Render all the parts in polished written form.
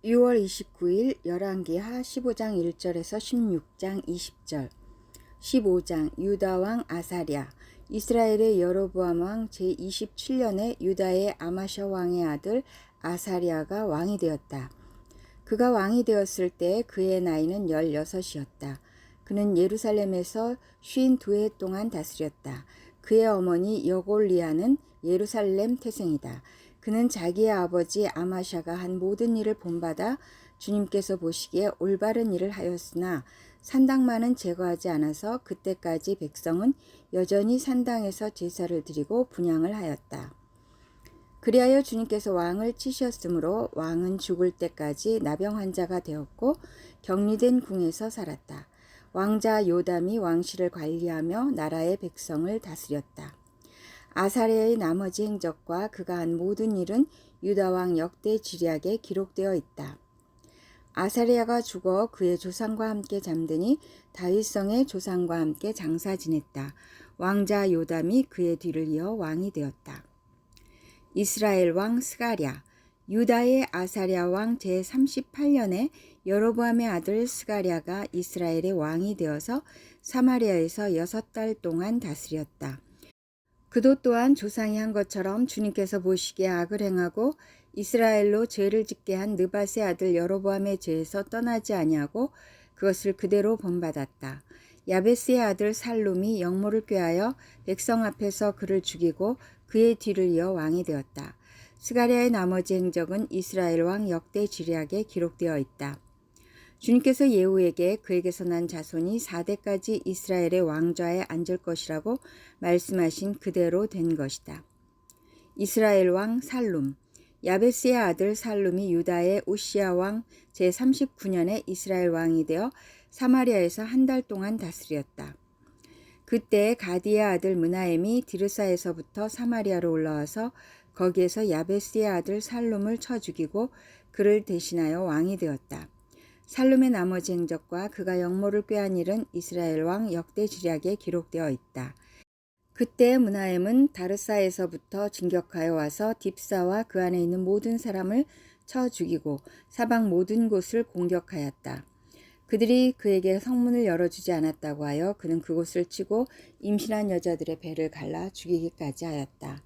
6월 29일 열왕기하 15장 1절에서 16장 20절 15장 유다왕 아사랴 이스라엘의 여로보암 왕 제27년에 유다의 아마샤 왕의 아들 아사랴가 왕이 되었다. 그가 왕이 되었을 때 그의 나이는 16이었다. 그는 예루살렘에서 52해 동안 다스렸다. 그의 어머니 여골리아는 예루살렘 태생이다. 그는 자기의 아버지 아마샤가 한 모든 일을 본받아 주님께서 보시기에 올바른 일을 하였으나 산당만은 제거하지 않아서 그때까지 백성은 여전히 산당에서 제사를 드리고 분향을 하였다. 그리하여 주님께서 왕을 치셨으므로 왕은 죽을 때까지 나병 환자가 되었고 격리된 궁에서 살았다. 왕자 요담이 왕실을 관리하며 나라의 백성을 다스렸다. 아사랴의 나머지 행적과 그가 한 모든 일은 유다왕 역대 지략에 기록되어 있다. 아사랴가 죽어 그의 조상과 함께 잠드니 다윗성의 조상과 함께 장사 지냈다. 왕자 요담이 그의 뒤를 이어 왕이 되었다. 이스라엘 왕 스가랴 유다의 아사랴 왕 제38년에 여로보암의 아들 스가랴가 이스라엘의 왕이 되어서 사마리아에서 6달 동안 다스렸다. 그도 또한 조상이 한 것처럼 주님께서 보시기에 악을 행하고 이스라엘로 죄를 짓게 한 느밧의 아들 여로보암의 죄에서 떠나지 아니하고 그것을 그대로 본받았다. 야베스의 아들 살룸이 영모를 꾀하여 백성 앞에서 그를 죽이고 그의 뒤를 이어 왕이 되었다. 스가랴의 나머지 행적은 이스라엘 왕 역대 지략에 기록되어 있다. 주님께서 예후에게 그에게서 난 자손이 4대까지 이스라엘의 왕좌에 앉을 것이라고 말씀하신 그대로 된 것이다. 이스라엘 왕 살룸 야베스의 아들 살룸이 유다의 우시야 왕 제39년에 이스라엘 왕이 되어 사마리아에서 한 달 동안 다스렸다. 그때 가디의 아들 므나엠이 디르사에서부터 사마리아로 올라와서 거기에서 야베스의 아들 살룸을 쳐 죽이고 그를 대신하여 왕이 되었다. 살룸의 나머지 행적과 그가 영모를 꾀한 일은 이스라엘 왕 역대 지략에 기록되어 있다. 그때 므나엠은 다르사에서부터 진격하여 와서 딥사와 그 안에 있는 모든 사람을 쳐 죽이고 사방 모든 곳을 공격하였다. 그들이 그에게 성문을 열어주지 않았다고 하여 그는 그곳을 치고 임신한 여자들의 배를 갈라 죽이기까지 하였다.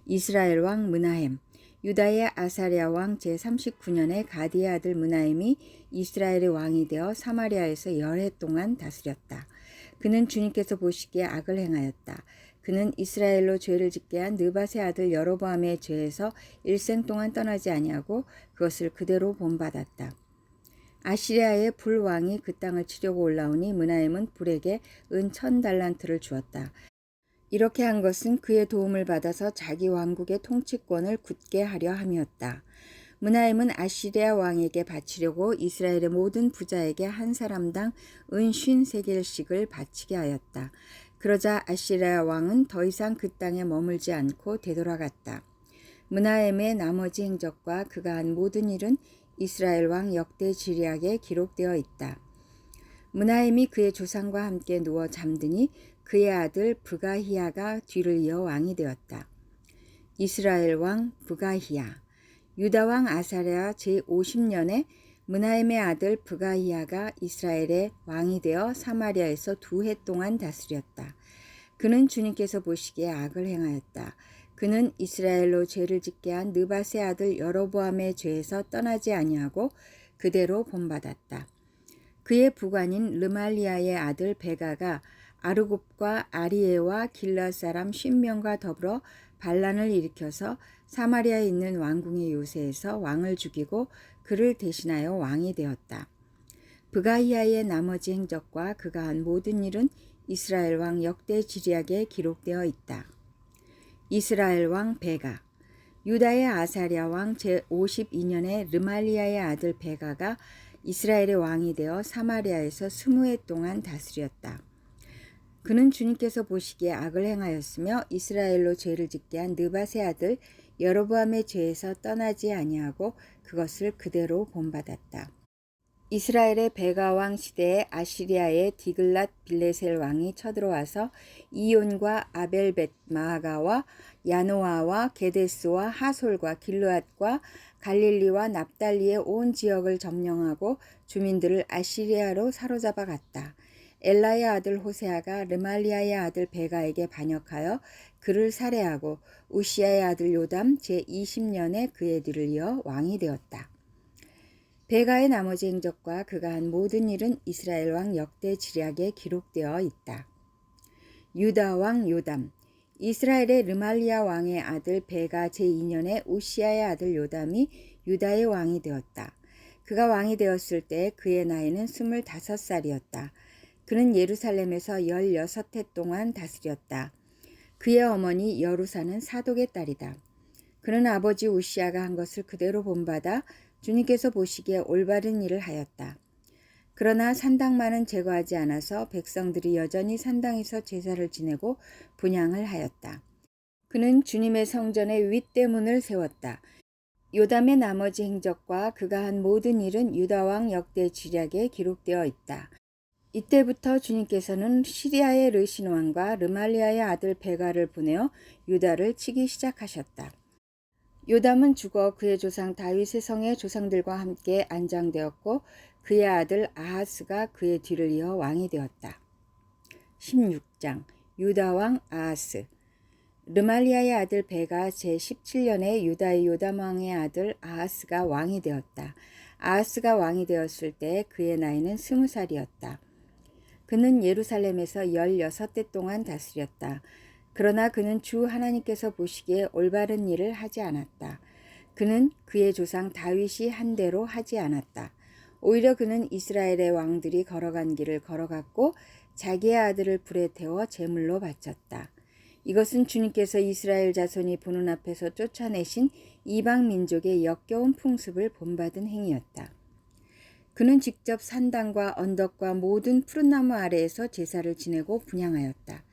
이스라엘 왕 므나헴 유다의 아사랴 왕 제39년에 가디의 아들 므나엠이 이스라엘의 왕이 되어 사마리아에서 10해 동안 다스렸다. 그는 주님께서 보시기에 악을 행하였다. 그는 이스라엘로 죄를 짓게 한 느밧의 아들 여로보암의 죄에서 일생 동안 떠나지 아니하고 그것을 그대로 본받았다. 아시리아의 불왕이 그 땅을 치려고 올라오니 므나엠은 불에게 은 1000달란트를 주었다. 이렇게 한 것은 그의 도움을 받아서 자기 왕국의 통치권을 굳게 하려 함이었다. 므나엠은 아시리아 왕에게 바치려고 이스라엘의 모든 부자에게 한 사람당 은 53개씩을 바치게 하였다. 그러자 아시리아 왕은 더 이상 그 땅에 머물지 않고 되돌아갔다. 므나엠의 나머지 행적과 그가 한 모든 일은 이스라엘 왕 역대 지략에 기록되어 있다. 므나엠이 그의 조상과 함께 누워 잠드니 그의 아들 브가히야가 뒤를 이어 왕이 되었다. 이스라엘 왕 브가히야 유다 왕 아사랴 제50년에 므나엠의 아들 브가히야가 이스라엘의 왕이 되어 사마리아에서 2해 동안 다스렸다. 그는 주님께서 보시기에 악을 행하였다. 그는 이스라엘로 죄를 짓게 한 느밧의 아들 여로보암의 죄에서 떠나지 아니하고 그대로 본받았다. 그의 부관인 르말리아의 아들 베가가 아르곱과 아리에와 길앗 사람 50명과 더불어 반란을 일으켜서 사마리아에 있는 왕궁의 요새에서 왕을 죽이고 그를 대신하여 왕이 되었다. 브가히야의 나머지 행적과 그가 한 모든 일은 이스라엘 왕 역대 지략에 기록되어 있다. 이스라엘 왕 베가 유다의 아사랴 왕 제52년에 르말리아의 아들 베가가 이스라엘의 왕이 되어 사마리아에서 20해 동안 다스렸다. 그는 주님께서 보시기에 악을 행하였으며 이스라엘로 죄를 짓게 한 느밧의 아들 여로보암의 죄에서 떠나지 아니하고 그것을 그대로 본받았다. 이스라엘의 베가 왕 시대에 아시리아의 디글랏 빌레셀 왕이 쳐들어와서 이온과 아벨벳 마아가와 야노아와 게데스와 하솔과 길르앗과 갈릴리와 납달리의 온 지역을 점령하고 주민들을 아시리아로 사로잡아 갔다. 엘라의 아들 호세아가 르말리아의 아들 베가에게 반역하여 그를 살해하고 우시아의 아들 요담 제20년에 그의 뒤를 이어 왕이 되었다. 베가의 나머지 행적과 그가 한 모든 일은 이스라엘 왕 역대 지략에 기록되어 있다. 유다 왕 요담. 이스라엘의 르말리아 왕의 아들 베가 제2년에 우시아의 아들 요담이 유다의 왕이 되었다. 그가 왕이 되었을 때 그의 나이는 25살이었다. 그는 예루살렘에서 16해 동안 다스렸다. 그의 어머니 여루사는 사독의 딸이다. 그는 아버지 우시아가 한 것을 그대로 본받아 주님께서 보시기에 올바른 일을 하였다. 그러나 산당만은 제거하지 않아서 백성들이 여전히 산당에서 제사를 지내고 분향을 하였다. 그는 주님의 성전에 윗대문을 세웠다. 요담의 나머지 행적과 그가 한 모든 일은 유다왕 역대 지략에 기록되어 있다. 이때부터 주님께서는 시리아의 르신 왕과 르말리아의 아들 베가를 보내어 유다를 치기 시작하셨다. 요담은 죽어 그의 조상 다윗의 성의 조상들과 함께 안장되었고 그의 아들 아하스가 그의 뒤를 이어 왕이 되었다. 16장 유다 왕 아하스. 르말리아의 아들 베가 제17년에 유다의 요담 왕의 아들 아하스가 왕이 되었다. 아하스가 왕이 되었을 때 그의 나이는 20살이었다. 그는 예루살렘에서 16해 동안 다스렸다. 그러나 그는 주 하나님께서 보시기에 올바른 일을 하지 않았다. 그는 그의 조상 다윗이 한 대로 하지 않았다. 오히려 그는 이스라엘의 왕들이 걸어간 길을 걸어갔고 자기의 아들을 불에 태워 제물로 바쳤다. 이것은 주님께서 이스라엘 자손이 보는 앞에서 쫓아내신 이방 민족의 역겨운 풍습을 본받은 행위였다. 그는 직접 산당과 언덕과 모든 푸른 나무 아래에서 제사를 지내고 분향하였다.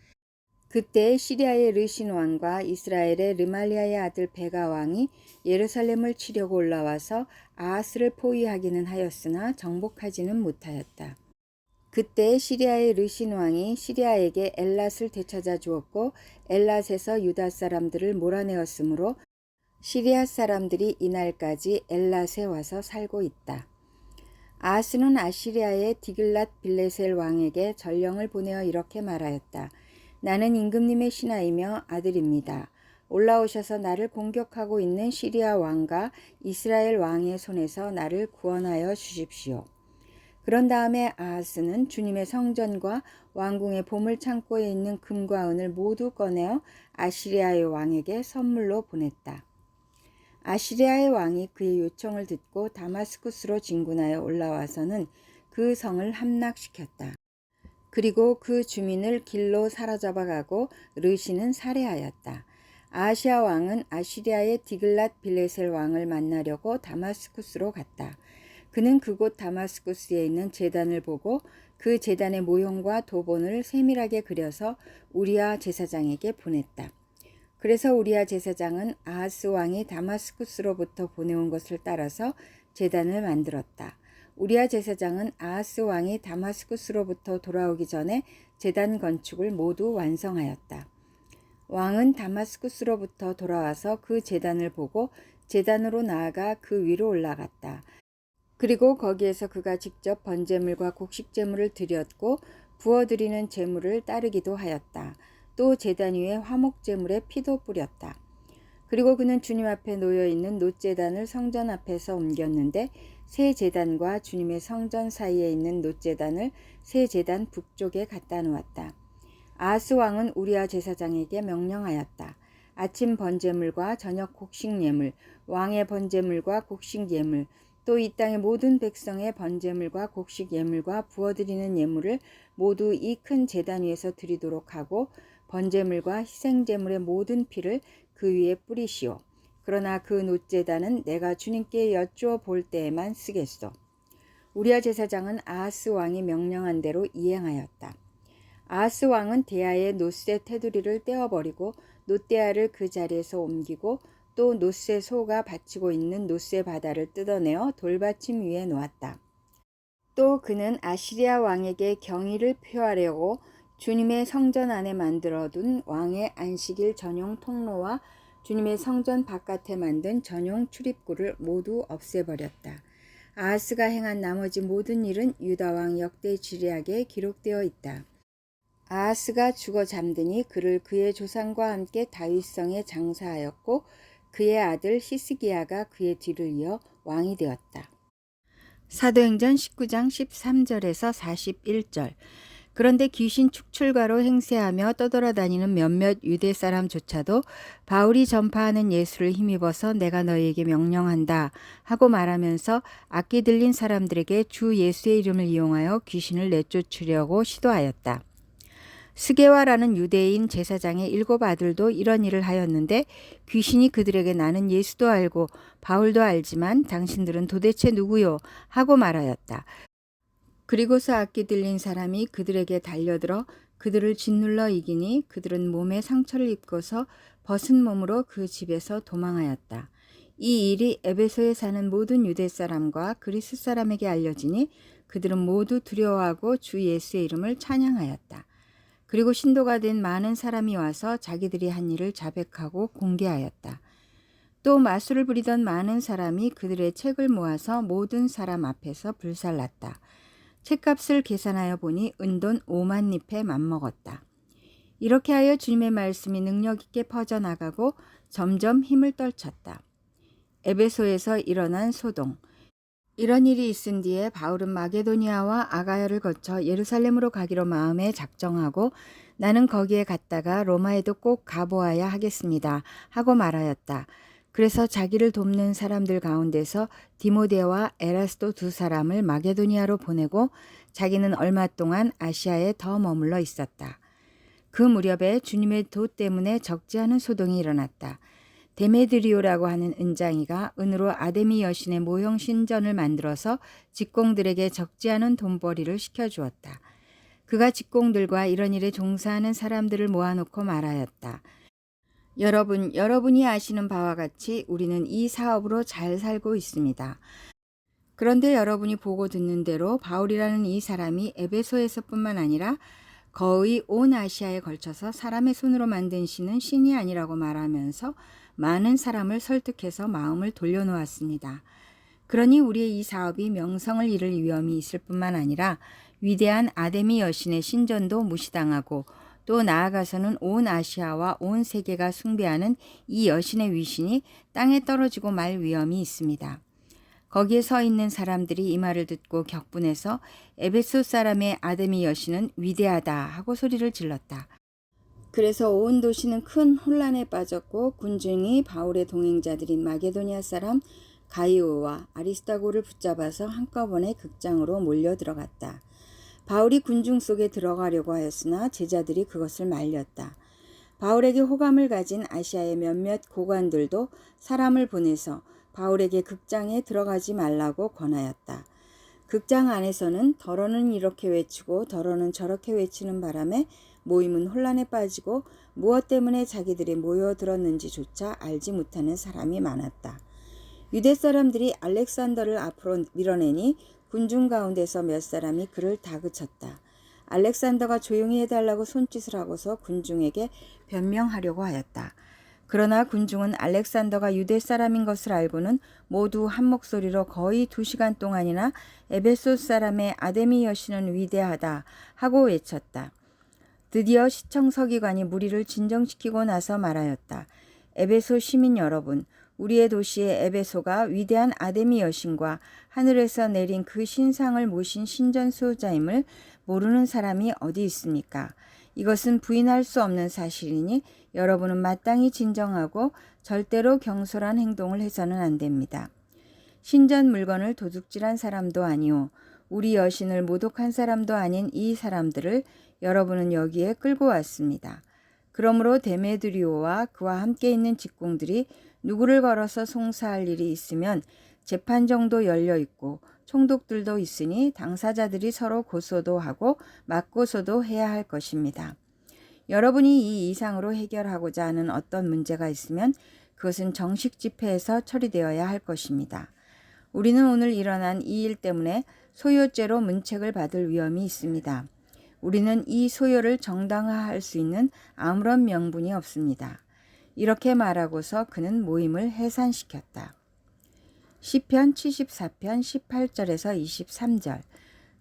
그때 시리아의 르신 왕과 이스라엘의 르말리아의 아들 베가 왕이 예루살렘을 치려고 올라와서 아하스를 포위하기는 하였으나 정복하지는 못하였다. 그때 시리아의 르신 왕이 시리아에게 엘랏을 되찾아 주었고 엘랏에서 유다 사람들을 몰아내었으므로 시리아 사람들이 이날까지 엘랏에 와서 살고 있다. 아하스는 아시리아의 디글랏 빌레셀 왕에게 전령을 보내어 이렇게 말하였다. 나는 임금님의 신하이며 아들입니다. 올라오셔서 나를 공격하고 있는 시리아 왕과 이스라엘 왕의 손에서 나를 구원하여 주십시오. 그런 다음에 아하스는 주님의 성전과 왕궁의 보물창고에 있는 금과 은을 모두 꺼내어 아시리아의 왕에게 선물로 보냈다. 아시리아의 왕이 그의 요청을 듣고 다마스쿠스로 진군하여 올라와서는 그 성을 함락시켰다. 그리고 그 주민을 길로 사로잡아 가고 르신은 살해하였다. 아하시아 왕은 아시리아의 디글랏 빌레셀 왕을 만나려고 다마스쿠스로 갔다. 그는 그곳 다마스쿠스에 있는 제단을 보고 그 제단의 모형과 도본을 세밀하게 그려서 우리아 제사장에게 보냈다. 그래서 우리아 제사장은 아하스 왕이 다마스쿠스로부터 보내온 것을 따라서 제단을 만들었다. 우리아 제사장은 아하스 왕이 다마스쿠스로부터 돌아오기 전에 제단 건축을 모두 완성하였다. 왕은 다마스쿠스로부터 돌아와서 그 제단을 보고 제단으로 나아가 그 위로 올라갔다. 그리고 거기에서 그가 직접 번제물과 곡식제물을 드렸고 부어드리는 제물을 따르기도 하였다. 또 제단 위에 화목제물에 피도 뿌렸다. 그리고 그는 주님 앞에 놓여있는 놋제단을 성전 앞에서 옮겼는데 새 제단과 주님의 성전 사이에 있는 놋제단을 새 제단 북쪽에 갖다 놓았다. 아하스 왕은 우리아 제사장에게 명령하였다. 아침 번제물과 저녁 곡식 예물, 왕의 번제물과 곡식 예물, 또 이 땅의 모든 백성의 번제물과 곡식 예물과 부어드리는 예물을 모두 이 큰 제단 위에서 드리도록 하고 번제물과 희생제물의 모든 피를 그 위에 뿌리시오. 그러나 그 놋제단은 내가 주님께 여쭈어 볼 때에만 쓰겠소. 우리아 제사장은 아하스 왕이 명령한 대로 이행하였다. 아하스 왕은 대야의 놋새 테두리를 떼어버리고 놋대야를 그 자리에서 옮기고 또 놋새 소가 받치고 있는 놋새 바다를 뜯어내어 돌받침 위에 놓았다. 또 그는 아시리아 왕에게 경의를 표하려고 주님의 성전 안에 만들어둔 왕의 안식일 전용 통로와 주님의 성전 바깥에 만든 전용 출입구를 모두 없애버렸다. 아하스가 행한 나머지 모든 일은 유다왕 역대지략에 기록되어 있다. 아하스가 죽어 잠드니 그를 그의 조상과 함께 다윗성에 장사하였고 그의 아들 히스기야가 그의 뒤를 이어 왕이 되었다. 사도행전 19장 13절에서 41절. 그런데 귀신 축출가로 행세하며 떠돌아다니는 몇몇 유대 사람조차도 바울이 전파하는 예수를 힘입어서 내가 너희에게 명령한다 하고 말하면서 악기 들린 사람들에게 주 예수의 이름을 이용하여 귀신을 내쫓으려고 시도하였다. 스게와라는 유대인 제사장의 7 아들도 이런 일을 하였는데 귀신이 그들에게 나는 예수도 알고 바울도 알지만 당신들은 도대체 누구요? 하고 말하였다. 그리고서 악기 들린 사람이 그들에게 달려들어 그들을 짓눌러 이기니 그들은 몸에 상처를 입고서 벗은 몸으로 그 집에서 도망하였다. 이 일이 에베소에 사는 모든 유대 사람과 그리스 사람에게 알려지니 그들은 모두 두려워하고 주 예수의 이름을 찬양하였다. 그리고 신도가 된 많은 사람이 와서 자기들이 한 일을 자백하고 공개하였다. 또 마술을 부리던 많은 사람이 그들의 책을 모아서 모든 사람 앞에서 불살랐다. 책값을 계산하여 보니 은돈 5만 잎에 맞먹었다. 이렇게 하여 주님의 말씀이 능력 있게 퍼져나가고 점점 힘을 떨쳤다. 에베소에서 일어난 소동. 이런 일이 있은 뒤에 바울은 마게도니아와 아가야를 거쳐 예루살렘으로 가기로 마음에 작정하고 나는 거기에 갔다가 로마에도 꼭 가보아야 하겠습니다 하고 말하였다. 그래서 자기를 돕는 사람들 가운데서 디모데와 에라스도 2 사람을 마게도니아로 보내고 자기는 얼마 동안 아시아에 더 머물러 있었다. 그 무렵에 주님의 도 때문에 적지 않은 소동이 일어났다. 데메드리오라고 하는 은장이가 은으로 아데미 여신의 모형 신전을 만들어서 직공들에게 적지 않은 돈벌이를 시켜주었다. 그가 직공들과 이런 일에 종사하는 사람들을 모아놓고 말하였다. 여러분이 아시는 바와 같이 우리는 이 사업으로 잘 살고 있습니다. 그런데 여러분이 보고 듣는 대로 바울이라는 이 사람이 에베소에서뿐만 아니라 거의 온 아시아에 걸쳐서 사람의 손으로 만든 신은 신이 아니라고 말하면서 많은 사람을 설득해서 마음을 돌려놓았습니다. 그러니 우리의 이 사업이 명성을 잃을 위험이 있을 뿐만 아니라 위대한 아데미 여신의 신전도 무시당하고 또 나아가서는 온 아시아와 온 세계가 숭배하는 이 여신의 위신이 땅에 떨어지고 말 위험이 있습니다. 거기에 서 있는 사람들이 이 말을 듣고 격분해서 에베소 사람의 아데미 여신은 위대하다 하고 소리를 질렀다. 그래서 온 도시는 큰 혼란에 빠졌고 군중이 바울의 동행자들인 마게도니아 사람 가이오와 아리스타고를 붙잡아서 한꺼번에 극장으로 몰려 들어갔다. 바울이 군중 속에 들어가려고 하였으나 제자들이 그것을 말렸다. 바울에게 호감을 가진 아시아의 몇몇 고관들도 사람을 보내서 바울에게 극장에 들어가지 말라고 권하였다. 극장 안에서는 더러는 이렇게 외치고 더러는 저렇게 외치는 바람에 모임은 혼란에 빠지고 무엇 때문에 자기들이 모여들었는지조차 알지 못하는 사람이 많았다. 유대 사람들이 알렉산더를 앞으로 밀어내니 군중 가운데서 몇 사람이 그를 다그쳤다. 알렉산더가 조용히 해달라고 손짓을 하고서 군중에게 변명하려고 하였다. 그러나 군중은 알렉산더가 유대 사람인 것을 알고는 모두 한 목소리로 거의 2시간 동안이나 에베소 사람의 아데미 여신은 위대하다 하고 외쳤다. 드디어 시청서기관이 무리를 진정시키고 나서 말하였다. 에베소 시민 여러분, 우리의 도시의 에베소가 위대한 아데미 여신과 하늘에서 내린 그 신상을 모신 신전 수호자임을 모르는 사람이 어디 있습니까? 이것은 부인할 수 없는 사실이니 여러분은 마땅히 진정하고 절대로 경솔한 행동을 해서는 안 됩니다. 신전 물건을 도둑질한 사람도 아니오 우리 여신을 모독한 사람도 아닌 이 사람들을 여러분은 여기에 끌고 왔습니다. 그러므로 데메드리오와 그와 함께 있는 직공들이 누구를 걸어서 송사할 일이 있으면 재판정도 열려 있고 총독들도 있으니 당사자들이 서로 고소도 하고 맞고소도 해야 할 것입니다. 여러분이 이 이상으로 해결하고자 하는 어떤 문제가 있으면 그것은 정식 집회에서 처리되어야 할 것입니다. 우리는 오늘 일어난 이 일 때문에 소요죄로 문책을 받을 위험이 있습니다. 우리는 이 소요를 정당화할 수 있는 아무런 명분이 없습니다. 이렇게 말하고서 그는 모임을 해산시켰다. 시편 74편 18절에서 23절.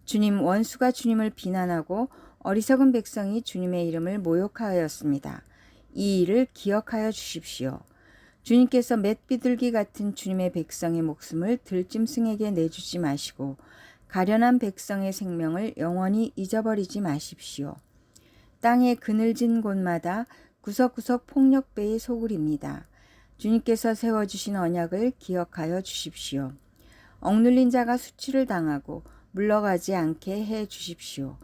주님, 원수가 주님을 비난하고 어리석은 백성이 주님의 이름을 모욕하였습니다. 이 일을 기억하여 주십시오. 주님께서 맷비둘기 같은 주님의 백성의 목숨을 들짐승에게 내주지 마시고 가련한 백성의 생명을 영원히 잊어버리지 마십시오. 땅의 그늘진 곳마다 구석구석 폭력배의 소굴입니다. 주님께서 세워주신 언약을 기억하여 주십시오. 억눌린 자가 수치를 당하고 물러가지 않게 해 주십시오.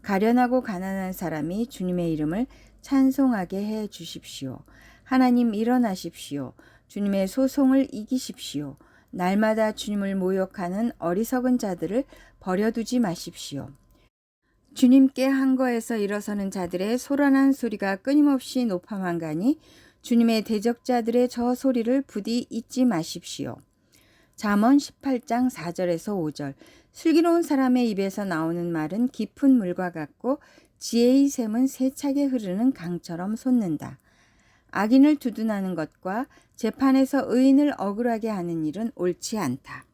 가련하고 가난한 사람이 주님의 이름을 찬송하게 해 주십시오. 하나님 일어나십시오. 주님의 소송을 이기십시오. 날마다 주님을 모욕하는 어리석은 자들을 버려두지 마십시오. 주님께 한 거에서 일어서는 자들의 소란한 소리가 끊임없이 높아만 가니 주님의 대적자들의 저 소리를 부디 잊지 마십시오. 잠언 18장 4절에서 5절. 슬기로운 사람의 입에서 나오는 말은 깊은 물과 같고 지혜의 샘은 세차게 흐르는 강처럼 솟는다. 악인을 두둔하는 것과 재판에서 의인을 억울하게 하는 일은 옳지 않다.